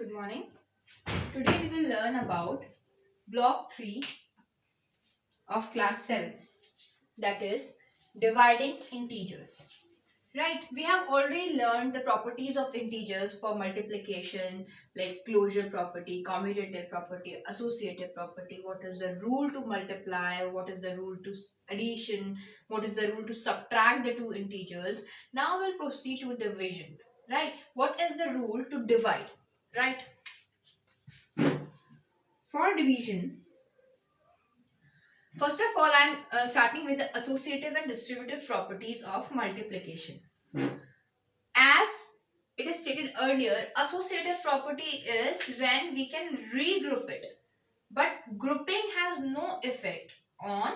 Good morning. Today we will learn about block 3 of class 7, that is dividing integers. Right, we have already learned the properties of integers for multiplication, like closure property, commutative property, associative property, what is the rule to multiply, what is the rule to addition, what is the rule to subtract the two integers. Now we'll proceed to division. Right, what is the rule to divide? Right, for division, first of all, I'm starting with the associative and distributive properties of multiplication. As it is stated earlier, associative property is when we can regroup it, but grouping has no effect on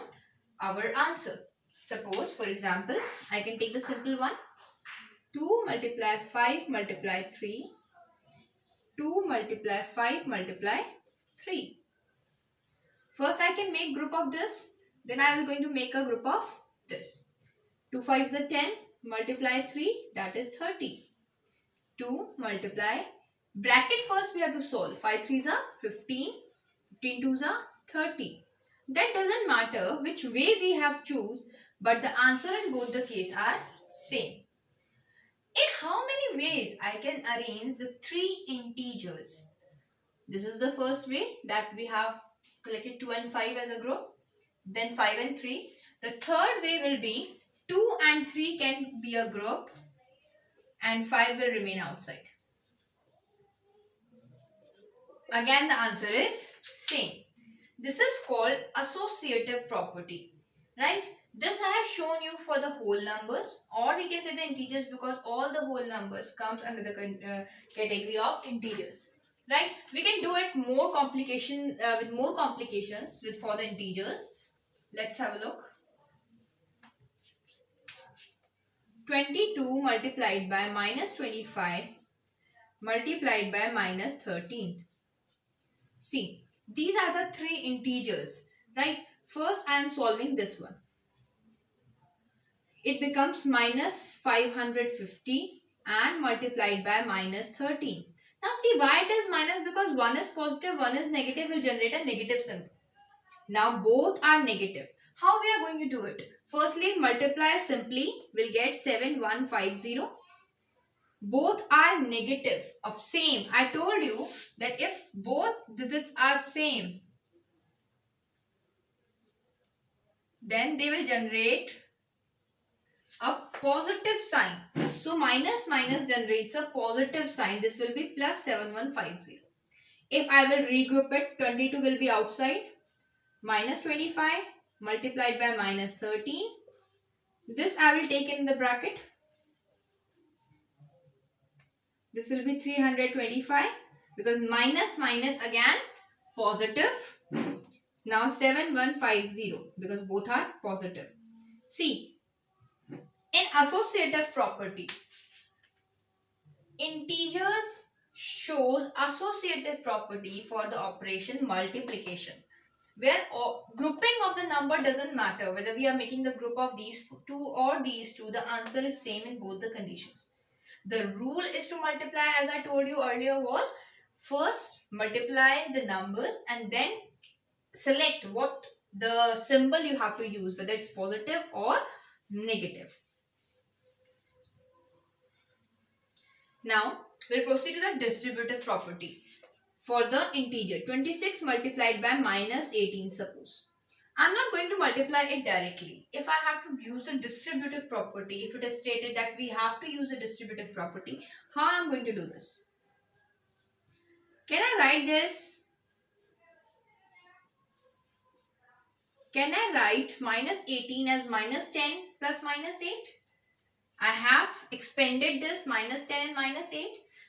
our answer. Suppose, for example, I can take the simple one: 2 multiply 5 multiply 3, 2 multiply 5 multiply 3. First I can make group of this, then I will going to make a group of this. 2 5s are 10, multiply 3, that is 30. 2 multiply, bracket first we have to solve. 5 3s are 15, 15 2s are 30. That doesn't matter which way we have choose, but the answer in both the case are same. In how many ways I can arrange the three integers? This is the first way, that we have collected 2 and 5 as a group, then 5 and 3. The third way will be 2 and 3 can be a group and 5 will remain outside. Again the answer is same. This is called associative property, right? This I have shown you for the whole numbers, or we can say the integers, because all the whole numbers comes under the category of integers. Right, we can do it more complication with more complications with for the integers. Let's have a look. 22 multiplied by minus 25 multiplied by minus 13. See, these are the three integers, right? First I am solving this one. It becomes minus 550 and multiplied by minus 13. Now see why it is minus, because one is positive, one is negative, will generate a negative symbol. Now both are negative. How we are going to do it? Firstly, multiply simply, will get 7150. Both are negative of same. I told you that if both digits are same, then they will generate a positive sign. So minus minus generates a positive sign. This will be plus 7150. If I will regroup it, 22 will be outside. Minus 25 multiplied by minus 13. This I will take in the bracket. This will be 325, because minus minus again positive. Now 7150, because both are positive. See, in associative property, integers shows associative property for the operation multiplication, where grouping of the number doesn't matter whether we are making the group of these two or these two. The answer is same in both the conditions. The rule is to multiply, as I told you earlier, was first multiply the numbers and then select what the symbol you have to use, whether it's positive or negative. Now we'll proceed to the distributive property for the integer. 26 multiplied by minus 18, suppose. I'm not going to multiply it directly. If I have to use the distributive property, if it is stated that we have to use a distributive property, how I'm going to do this? Can I write this? Can I write minus 18 as minus 10 plus minus 8? I have expanded this minus 10 and minus 8.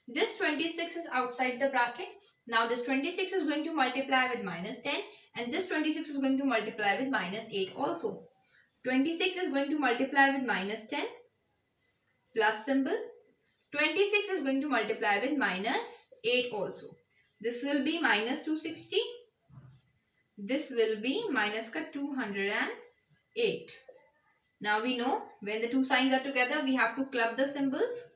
This 26 is outside the bracket. Now this 26 is going to multiply with minus 10, and this 26 is going to multiply with minus 8 also. 26 is going to multiply with minus 10 plus symbol. 26 is going to multiply with minus 8 also. This will be minus 260. This will be minus 208. Now we know when the two signs are together, we have to club the symbols.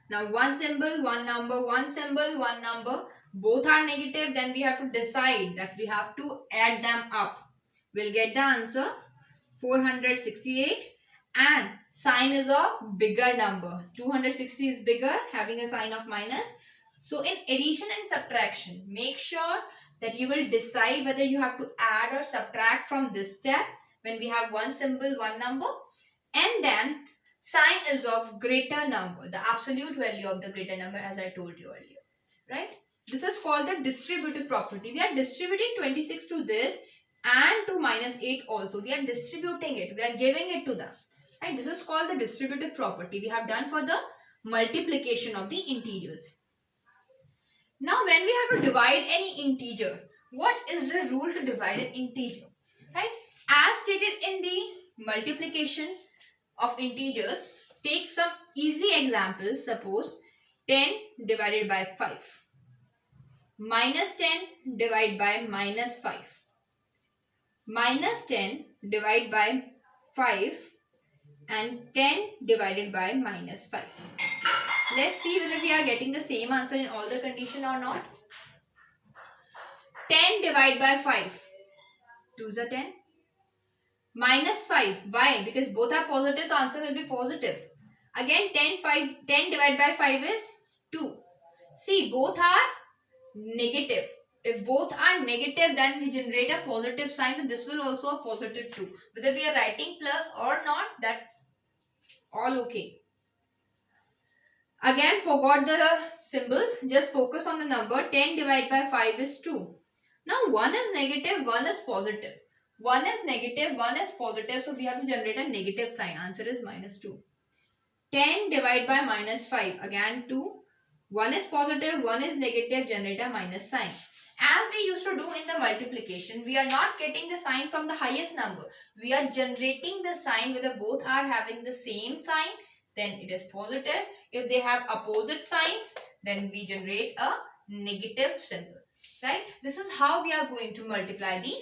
Now one symbol, one number, one symbol, one number. Both are negative, then we have to decide that we have to add them up. We'll get the answer 468, and sign is of bigger number. 260 is bigger, having a sign of minus. So in addition and subtraction, make sure that you will decide whether you have to add or subtract from this step when we have one symbol, one number, and then sign is of greater number, the absolute value of the greater number, as I told you earlier, right? This is called the distributive property. We are distributing 26 to this and to minus 8 also. We are distributing it. We are giving it to them. Right? This is called the distributive property we have done for the multiplication of the integers. Now when we have to divide any integer, what is the rule to divide an integer? Right? As stated in the multiplication of integers, take some easy examples. Suppose 10 divided by 5. Minus 10 divided by minus 5. Minus 10 divided by 5 and 10 divided by minus 5. Let's see whether we are getting the same answer in all the condition or not. 10 divided by 5. 2s are 10. Minus 5. Why? Because both are positive, the answer will be positive. Again 10 divided by 5 is 2. See, both are negative. If both are negative, then we generate a positive sign. So this will also a positive 2. Whether we are writing plus or not, that's all okay. Again, forgot the symbols. Just focus on the number. 10 divided by 5 is 2. Now 1 is negative, 1 is positive. 1 is negative, 1 is positive. So we have to generate a negative sign. Answer is minus 2. 10 divided by minus 5. Again 2. 1 is positive, 1 is negative. Generate a minus sign. As we used to do in the multiplication, we are not getting the sign from the highest number. We are generating the sign whether both are having the same sign, then it is positive. If they have opposite signs, then we generate a negative symbol. Right? This is how we are going to multiply the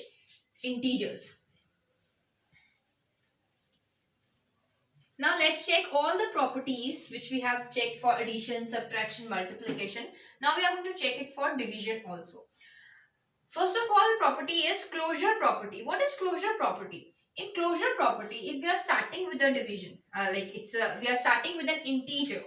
integers. Now let's check all the properties which we have checked for addition, subtraction, multiplication. Now we are going to check it for division also. First of all, property is closure property. What is closure property? In closure property, if we are starting with a division, we are starting with an integer.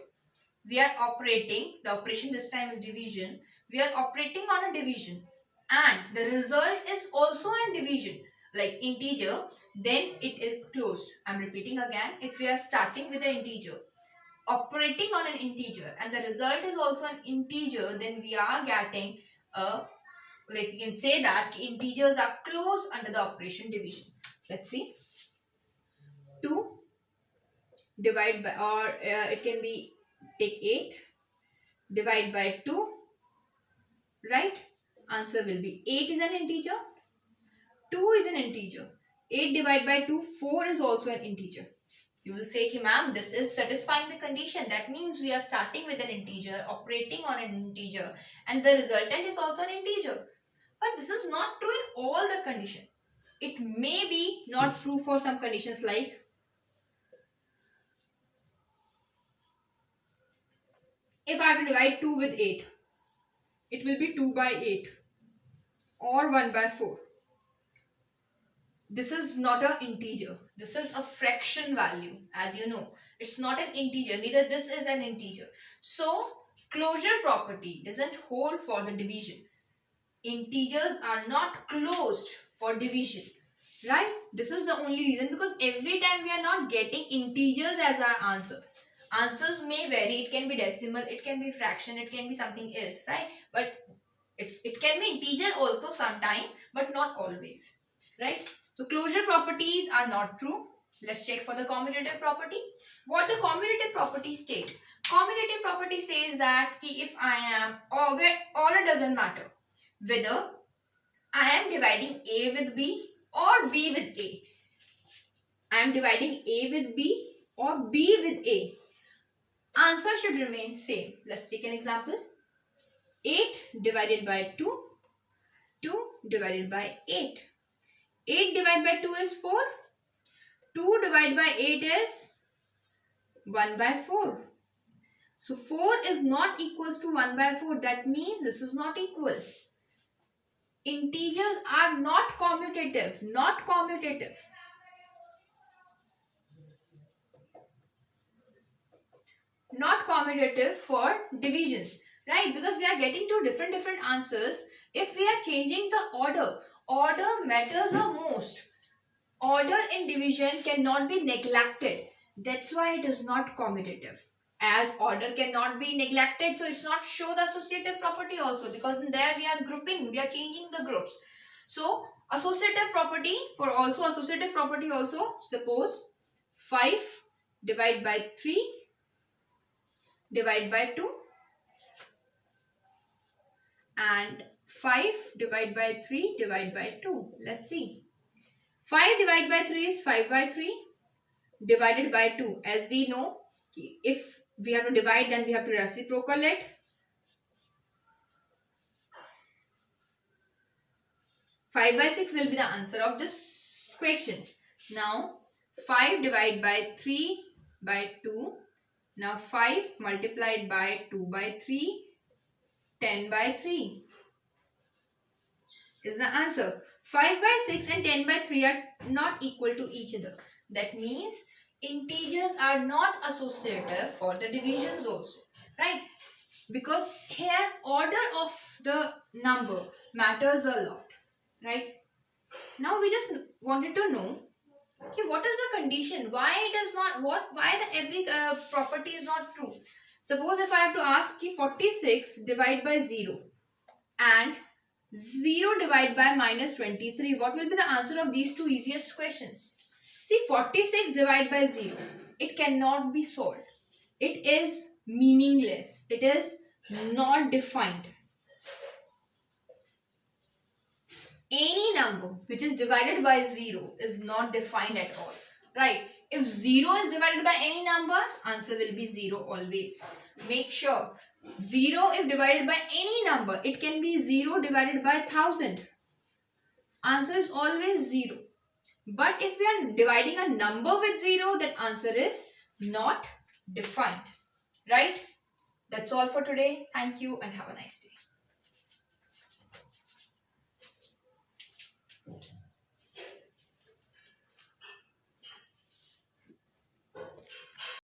We are operating, the operation this time is division. We are operating on a division and the result is also a division, like integer, then it is closed. I'm repeating again. If we are starting with an integer, operating on an integer and the result is also an integer, then we are getting a, like we can say that integers are closed under the operation division. Let's see. 2 divide by, or it can be, take 8 divide by 2, right? Answer will be 8 is an integer, 2 is an integer. 8 divided by 2, 4 is also an integer. You will say, ma'am, this is satisfying the condition. That means we are starting with an integer, operating on an integer, and the resultant is also an integer. But this is not true in all the conditions. It may be not true for some conditions, like if I have to divide 2 with 8, it will be 2 by 8 or 1 by 4. This is not an integer. This is a fraction value, as you know. It's not an integer. Neither this is an integer. So, closure property doesn't hold for the division. Integers are not closed for division. Right? This is the only reason, because every time we are not getting integers as our answer. Answers may vary. It can be decimal, it can be fraction, it can be something else, right? But it can be integer also sometime, but not always, right? So closure properties are not true. Let's check for the commutative property. What the commutative property state? Commutative property says that if I am, or order doesn't matter, whether I am dividing A with B or B with A. I am dividing A with B or B with A. Answer should remain same. Let's take an example. 8 divided by 2. 2 divided by 8. 8 divided by 2 is 4. 2 divided by 8 is 1 by 4. So 4 is not equals to 1 by 4. That means this is not equal. Integers are not commutative. Not commutative. Not commutative for divisions. Right? Because we are getting to different answers. If we are changing the order matters the most. Order in division cannot be neglected. That's why it is not commutative. As order cannot be neglected, so it's not show the associative property also, because in there we are grouping, we are changing the groups. So associative property also, suppose 5 divide by 3 divide by 2 and 5 divide by 3 divide by 2. Let's see. 5 divided by 3 is 5 by 3 divided by 2. As we know, if we have to divide, then we have to reciprocal it. Five by 6 will be the answer of this question. Now 5 divided by 3 by 2. Now 5 multiplied by 2 by 3, 10 by 3 is the answer. 5 by 6 and 10 by 3 are not equal to each other. That means integers are not associative for the divisions also, right? Because here order of the number matters a lot, right? Now we just wanted to know, okay, what is the condition? Why it is not, why the every property is not true? Suppose if I have to ask 46 divided by 0 and 0 divided by minus 23, what will be the answer of these two easiest questions? See, 46 divided by 0, it cannot be solved. It is meaningless. It is not defined. Any number which is divided by 0 is not defined at all, right? If 0 is divided by any number, answer will be 0 always. Make sure 0 if divided by any number, it can be 0 divided by 1000. Answer is always 0. But if we are dividing a number with 0, that answer is not defined, right? That's all for today. Thank you and have a nice day.